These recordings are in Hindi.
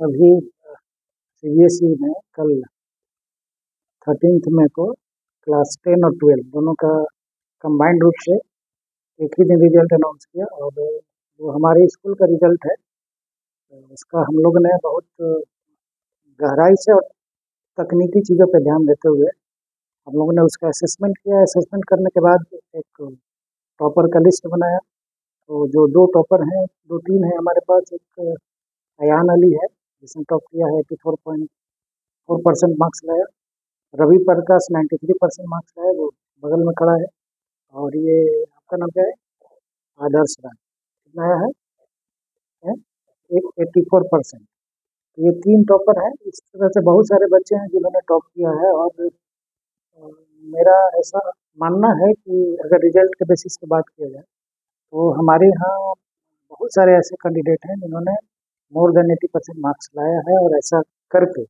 अभी सीबीएसई में कल 13 मई को क्लास 10 और 12 दोनों का कंबाइंड रूप से एक ही दिन रिजल्ट अनाउंस किया। और जो हमारे स्कूल का रिजल्ट है उसका हम लोग ने बहुत गहराई से और तकनीकी चीज़ों पर ध्यान देते हुए हम लोगों ने उसका असेसमेंट किया। असेसमेंट करने के बाद एक टॉपर का लिस्ट बनाया। तो जो दो टॉपर हैं, दो तीन हैं हमारे पास। एक अयान अली है जिसने टॉप किया है, 84.4% मार्क्स लाया। रवि प्रकाश 93% मार्क्स लाए, वो बगल में खड़ा है। और ये आपका नाम क्या है? आदर्श राय कितना आया है? 84%। ये तीन टॉपर हैं। इस तरह से बहुत सारे बच्चे हैं जिन्होंने टॉप किया है। और मेरा ऐसा मानना है कि अगर रिजल्ट के बेसिस पे बात किया जाए तो हमारे यहाँ बहुत सारे ऐसे कैंडिडेट हैं जिन्होंने मोर देन 80% मार्क्स लाया है। और ऐसा करके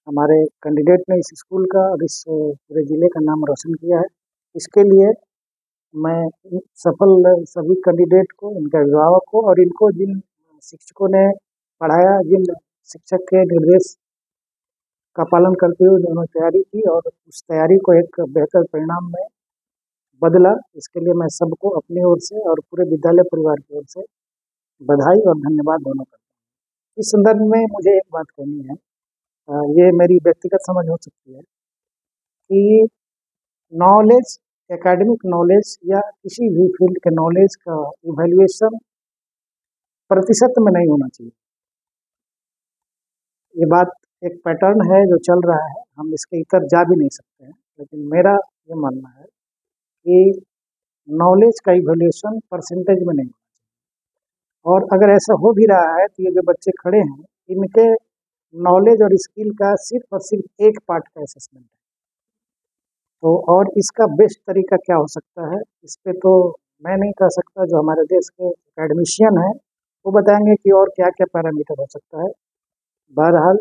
हमारे कैंडिडेट ने इस स्कूल का और इस पूरे ज़िले का नाम रोशन किया है। इसके लिए मैं इन सफल सभी कैंडिडेट को, इनके अभिभावक को और इनको जिन शिक्षकों ने पढ़ाया, जिन शिक्षक के निर्देश का पालन करते हुए उन्होंने तैयारी की और उस तैयारी को एक बेहतर परिणाम में बदला, इसके लिए मैं सबको अपनी ओर से और पूरे विद्यालय परिवार की ओर से बधाई और धन्यवाद दोनों करता हूँ। इस संदर्भ में मुझे एक बात कहनी है। ये मेरी व्यक्तिगत समझ हो सकती है कि नॉलेज, एकेडमिक नॉलेज या किसी भी फील्ड के नॉलेज का इवैल्यूएशन प्रतिशत में नहीं होना चाहिए। ये बात एक पैटर्न है जो चल रहा है, हम इसके इतर जा भी नहीं सकते हैं। लेकिन मेरा ये मानना है कि नॉलेज का इवैल्यूएशन परसेंटेज में नहीं होना चाहिए। और अगर ऐसा हो भी रहा है तो ये जो बच्चे खड़े हैं, इनके नॉलेज और स्किल का सिर्फ और सिर्फ एक पार्ट का असेसमेंट है। तो और इसका बेस्ट तरीका क्या हो सकता है, इस पे तो मैं नहीं कह सकता, जो हमारे देश के एकेडमिशियन हैं वो बताएंगे कि और क्या क्या पैरामीटर हो सकता है। बहरहाल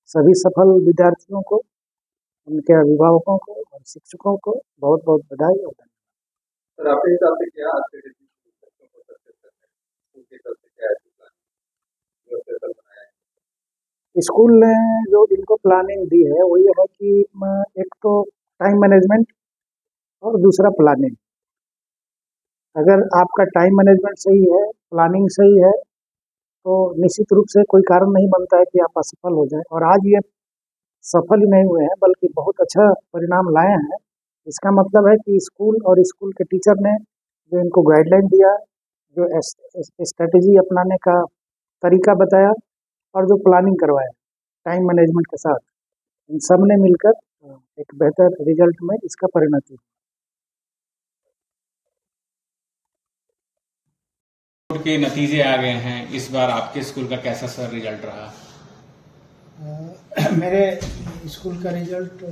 सभी सफल विद्यार्थियों को, उनके अभिभावकों को और शिक्षकों को बहुत बहुत बधाई और धन्यवाद। सर आपके हिसाब से क्या स्कूल ने जो इनको प्लानिंग दी है वो ये है कि एक तो टाइम मैनेजमेंट और दूसरा प्लानिंग। अगर आपका टाइम मैनेजमेंट सही है, प्लानिंग सही है, तो निश्चित रूप से कोई कारण नहीं बनता है कि आप असफल हो जाएं। और आज ये सफल ही नहीं हुए हैं बल्कि बहुत अच्छा परिणाम लाए हैं। इसका मतलब है कि स्कूल और स्कूल के टीचर ने जो इनको गाइडलाइन दिया, जो स्ट्रेटेजी अपनाने का तरीका बताया और जो प्लानिंग करवाया टाइम मैनेजमेंट के साथ, इन सब ने मिलकर एक बेहतर रिजल्ट में इसका परिणति हुई। के नतीजे आ गए हैं, इस बार आपके स्कूल का कैसा सर रिजल्ट रहा? मेरे स्कूल का रिजल्ट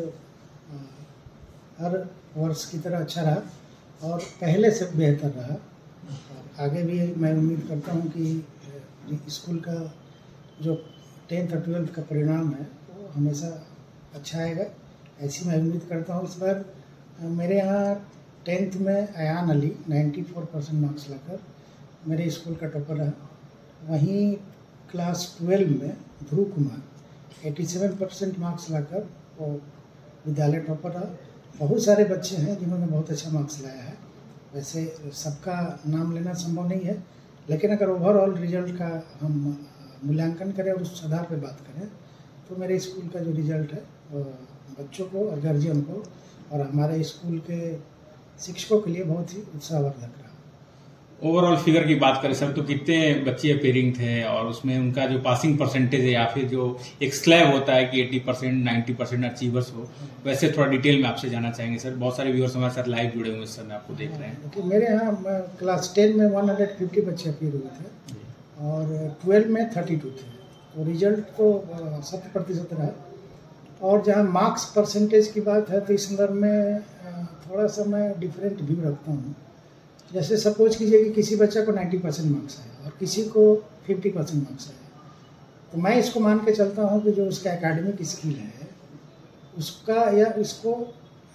हर वर्ष की तरह अच्छा रहा और पहले से बेहतर रहा। और आगे भी मैं उम्मीद करता हूँ कि स्कूल का जो 10th और 12th का परिणाम है वो हमेशा अच्छा आएगा, ऐसी मैं उम्मीद करता हूँ। इस बार मेरे यहाँ 10th में अयान अली 94% मार्क्स लाकर मेरे स्कूल का टॉपर रहा। वहीं क्लास 12 में ध्रुव कुमार 87% मार्क्स लाकर वो विद्यालय टॉपर रहा। बहुत सारे बच्चे हैं जिन्होंने बहुत अच्छा मार्क्स लाया है। वैसे सबका नाम लेना संभव नहीं है, लेकिन अगर ओवरऑल रिजल्ट का हम मूल्यांकन करें और उस आधार पर बात करें तो मेरे स्कूल का जो रिजल्ट है बच्चों को और गार्जियन को और हमारे स्कूल के शिक्षकों के लिए बहुत ही उत्साहवर्धक रहा। ओवरऑल फिगर की बात करें सर तो कितने बच्चे अपेयरिंग थे और उसमें उनका जो पासिंग परसेंटेज है या फिर जो एक स्लैब होता है कि 80% 90% अचीवर्स हो, वैसे थोड़ा डिटेल में आपसे जानना चाहेंगे सर। बहुत सारे व्यूअर्स हमारे साथ लाइव जुड़े हुए इस समय आपको देख रहे हैं। तो मेरे यहाँ क्लास 10 में 150 बच्चे अपीयर हुए थे और 12 में 32 थे। तो रिजल्ट तो 100% रहा। और जहाँ मार्क्स परसेंटेज की बात है तो इस संदर्भ में थोड़ा सा मैं डिफरेंट व्यू रखता हूँ। जैसे सपोज कीजिए कि किसी बच्चे को 90% मार्क्स आए और किसी को 50% मार्क्स आए, तो मैं इसको मान के चलता हूँ कि जो उसका एकेडमिक स्किल है उसका या इसको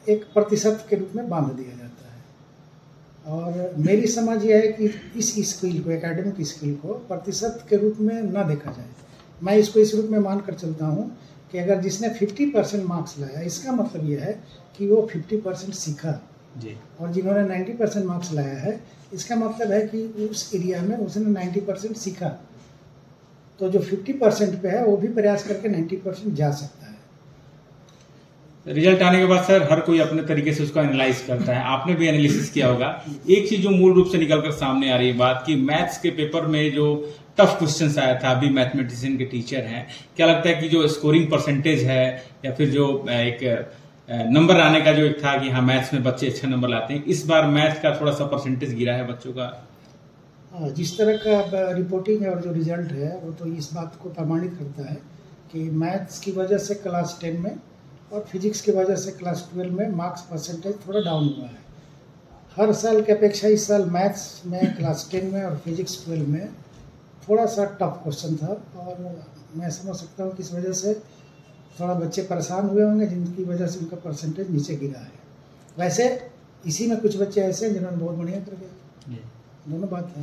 एक प्रतिशत के रूप में बांध दिया जाता है। और मेरी समझ यह है कि इस स्किल को, एकेडमिक स्किल को प्रतिशत के रूप में ना देखा जाए। मैं इसको इस रूप में मान कर चलता हूँ कि अगर जिसने 50% मार्क्स लाया, इसका मतलब यह है कि वो 50% सीखा जी, और जिन्होंने 90% मार्क्स लाया है, इसका मतलब है कि उस एरिया में उसने 90% सीखा। तो जो 50% पे है वो भी प्रयास करके 90% जा सकता है। रिजल्ट आने के बाद सर हर कोई अपने तरीके से उसको एनालाइज करता है, आपने भी एनालिसिस किया होगा। एक चीज जो मूल रूप से निकल कर सामने आ रही है बात कि मैथ्स के पेपर में जो टफ क्वेश्चंस आया था, अभी मैथमेटिशियन के टीचर हैं, क्या लगता है कि जो स्कोरिंग परसेंटेज है या फिर जो एक नंबर आने का जो एक था कि हाँ मैथ्स में बच्चे अच्छा नंबर लाते हैं, इस बार मैथ्स का थोड़ा सा परसेंटेज गिरा है बच्चों का? जिस तरह का रिपोर्टिंग है और जो रिजल्ट है वो तो इस बात को प्रमाणित करता है कि मैथ्स की वजह से क्लास 10 में और फिजिक्स की वजह से क्लास 12 में मार्क्स परसेंटेज थोड़ा डाउन हुआ है। हर साल की अपेक्षा इस साल मैथ्स में क्लास 10 में और फिजिक्स 12 में थोड़ा सा टफ क्वेश्चन था और मैं समझ सकता हूँ कि इस वजह से थोड़ा बच्चे परेशान हुए होंगे, जिनकी वजह से उनका परसेंटेज नीचे गिरा है। वैसे इसी में कुछ बच्चे ऐसे हैं जिन्होंने बहुत बढ़िया कर दिया, दोनों बात है।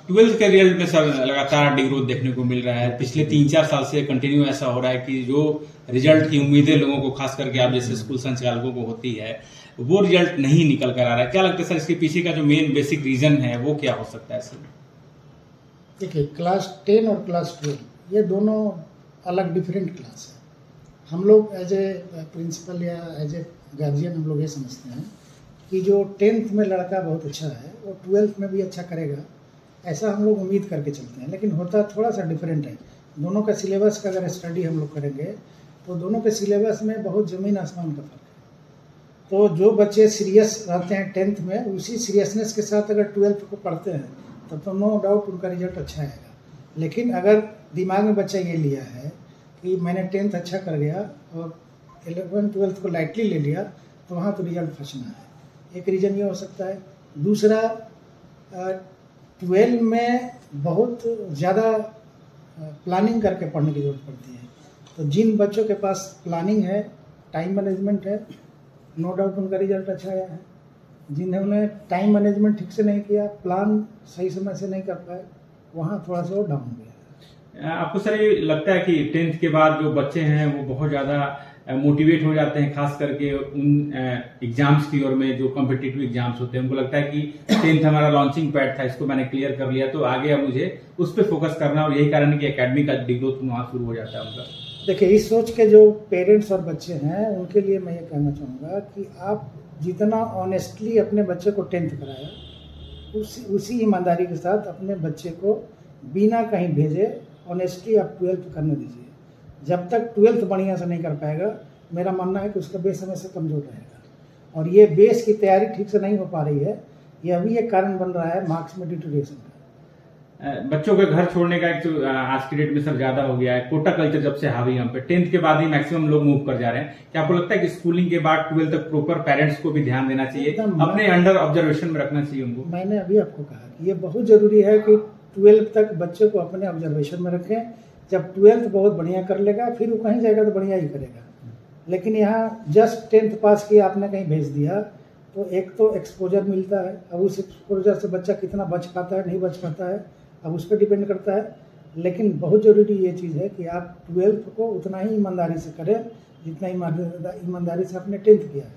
12th के रिजल्ट में सर लगातार डिग्रोथ देखने को मिल रहा है, पिछले 3-4 साल से कंटिन्यू ऐसा हो रहा है कि जो रिजल्ट की उम्मीदें लोगों को, खास करके आप जैसे स्कूल संचालकों को होती है, वो रिजल्ट नहीं निकल कर आ रहा है। क्या लगता है सर इसके पीछे का जो मेन बेसिक रीजन है वो क्या हो सकता है सर? देखिए, क्लास 10 और क्लास 12 ये दोनों अलग डिफरेंट क्लास है। हम लोग एज ए प्रिंसिपल या एज ए गार्जियन हम लोग ये समझते हैं कि जो 10th में लड़का बहुत अच्छा है वो 12th में भी अच्छा करेगा, ऐसा हम लोग उम्मीद करके चलते हैं। लेकिन होता थोड़ा सा डिफरेंट है। दोनों का सिलेबस का अगर स्टडी हम लोग करेंगे तो दोनों के सिलेबस में बहुत ज़मीन आसमान का फर्क है। तो जो बच्चे सीरियस रहते हैं 10th में, उसी सीरियसनेस के साथ अगर 12th को पढ़ते हैं तब तो नो डाउट उनका रिजल्ट अच्छा आएगा। लेकिन अगर दिमाग में बच्चा ये लिया है कि मैंने 10th अच्छा कर गया और 11th-12th को लाइटली ले लिया, तो वहाँ तो रिजल्ट फंसना है। एक रीज़न ये हो सकता है। दूसरा, 12 में बहुत ज़्यादा प्लानिंग करके पढ़ने की ज़रूरत पड़ती है। तो जिन बच्चों के पास प्लानिंग है, टाइम मैनेजमेंट है, नो डाउट उनका रिजल्ट अच्छा आया है। जिन्होंने टाइम मैनेजमेंट ठीक से नहीं किया, प्लान सही समय से नहीं कर पाए, वहाँ थोड़ा सा वो डाउन हो गया। आपको सर ये लगता है कि 10th के बाद जो बच्चे हैं वो बहुत ज़्यादा मोटिवेट हो जाते हैं, खास करके उन एग्जाम्स की ओर में जो कॉम्पिटिटिव एग्जाम्स होते हैं? उनको लगता है कि 10th हमारा लॉन्चिंग पैड था, इसको मैंने क्लियर कर लिया, तो आगे अब मुझे उस पर फोकस करना, और यही कारण है कि एकेडमी का डिग्रोथ वहाँ शुरू हो जाता है उनका। देखिए, इस सोच के जो पेरेंट्स और बच्चे हैं उनके लिए मैं ये कहना चाहूँगा कि आप जितना ऑनेस्टली अपने बच्चे को 10th कराया, उसी ईमानदारी के साथ अपने बच्चे को बिना कहीं भेजे ऑनेस्टली आप 12th करने दीजिए। जब तक 12th बढ़िया से नहीं कर पाएगा, मेरा मानना है कि उसका बेस हमेशा कमज़ोर रहेगा। और ये बेस की तैयारी ठीक से नहीं हो पा रही है, ये अभी एक कारण बन रहा है मार्क्स में डिटोरेशन का। बच्चों के घर छोड़ने का एक तो आज की डेट में सर ज्यादा हो गया है, कोटा कल्चर जब से हावी हम पे, 10th के बाद ही मैक्सिमम लोग मूव कर जा रहे हैं। क्या आपको लगता है कि स्कूलिंग के बाद 12th तक प्रॉपर पेरेंट्स को भी ध्यान देना चाहिए, अपने अंडर ऑब्जर्वेशन में रखना चाहिए उनको? मैंने अभी आपको कहा कि ये बहुत जरूरी है कि 12th तक बच्चे को अपने ऑब्जर्वेशन में रखें। जब 12th बहुत बढ़िया कर लेगा, फिर वो कहीं जाएगा तो बढ़िया ही करेगा। लेकिन यहाँ जस्ट 10th पास किया, आपने कहीं भेज दिया, तो एक तो एक्सपोजर मिलता है। अब उस एक्सपोजर से बच्चा कितना बच पाता है, नहीं बच पाता है, अब उस पर डिपेंड करता है। लेकिन बहुत ज़रूरी ये चीज़ है कि आप 12th को उतना ही ईमानदारी से करें जितना ईमानदारी से आपने 10th किया है।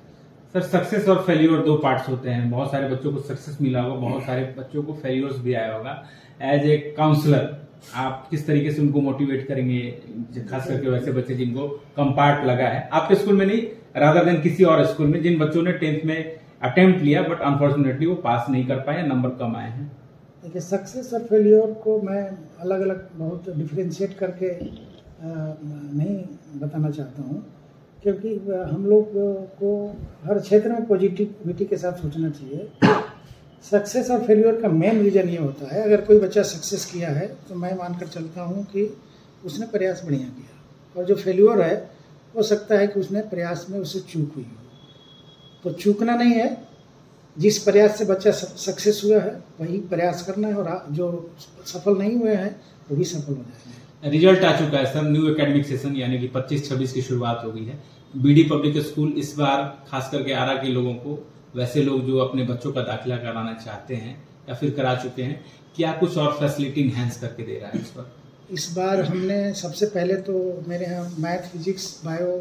सर, सक्सेस और फेल्यूर दो पार्ट्स होते हैं। बहुत सारे बच्चों को सक्सेस मिला होगा, बहुत सारे बच्चों को फेल्यूर्स भी आया होगा। एज ए काउंसलर आप किस तरीके से उनको मोटिवेट करेंगे, खास करके वैसे बच्चे जिनको कम पार्ट लगा है, आपके स्कूल में नहीं, रादर देन किसी और स्कूल में, जिन बच्चों ने 10th में अटेम्प्ट लिया बट अनफॉर्चुनेटली वो पास नहीं कर पाए, नंबर कम आए हैं? देखिए, सक्सेस और फेलियर को मैं अलग अलग बहुत डिफ्रेंशिएट करके नहीं बताना चाहता हूँ, क्योंकि हम लोग को हर क्षेत्र में पॉजिटिविटी के साथ सोचना चाहिए। सक्सेस और फेलियर का मेन रीज़न ये होता है, अगर कोई बच्चा सक्सेस किया है तो मैं मानकर चलता हूँ कि उसने प्रयास बढ़िया किया, और जो फेलियर है हो सकता है कि उसने प्रयास में उससे चूक हुई हो। तो चूकना नहीं है, जिस प्रयास से बच्चा सक्सेस हुआ है वही प्रयास करना है, और जो सफल नहीं हुए हैं वो भी सफल हो जाएंगे। रिजल्ट आ चुका है सर, न्यू एकेडमिक सेशन यानी कि 25-26 की शुरुआत हो गई है। बीडी पब्लिक स्कूल इस बार खास करके आरा के लोगों को वैसे लोग जो अपने बच्चों का दाखिला कराना चाहते हैं या फिर करा चुके हैं, क्या कुछ और फैसिलिटी इनहेंस करके दे रहा है इस पर? इस बार हमने सबसे पहले तो मेरे यहाँ math, physics, bio,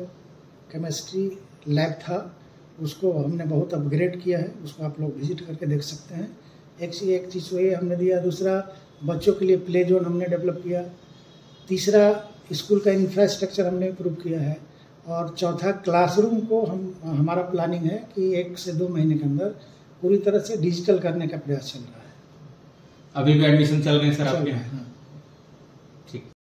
chemistry lab था, उसको हमने बहुत अपग्रेड किया है। उसको आप लोग विजिट करके देख सकते हैं। एक चीज़ वही हमने दिया। दूसरा, बच्चों के लिए प्ले जोन हमने डेवलप किया। तीसरा, स्कूल का इंफ्रास्ट्रक्चर हमने इम्प्रूव किया है। और चौथा, क्लासरूम को हमारा प्लानिंग है कि 1 से 2 महीने के अंदर पूरी तरह से डिजिटल करने का प्रयास चल रहा है। अभी भी एडमिशन चल रहे हैं सर आपके यहाँ? हाँ।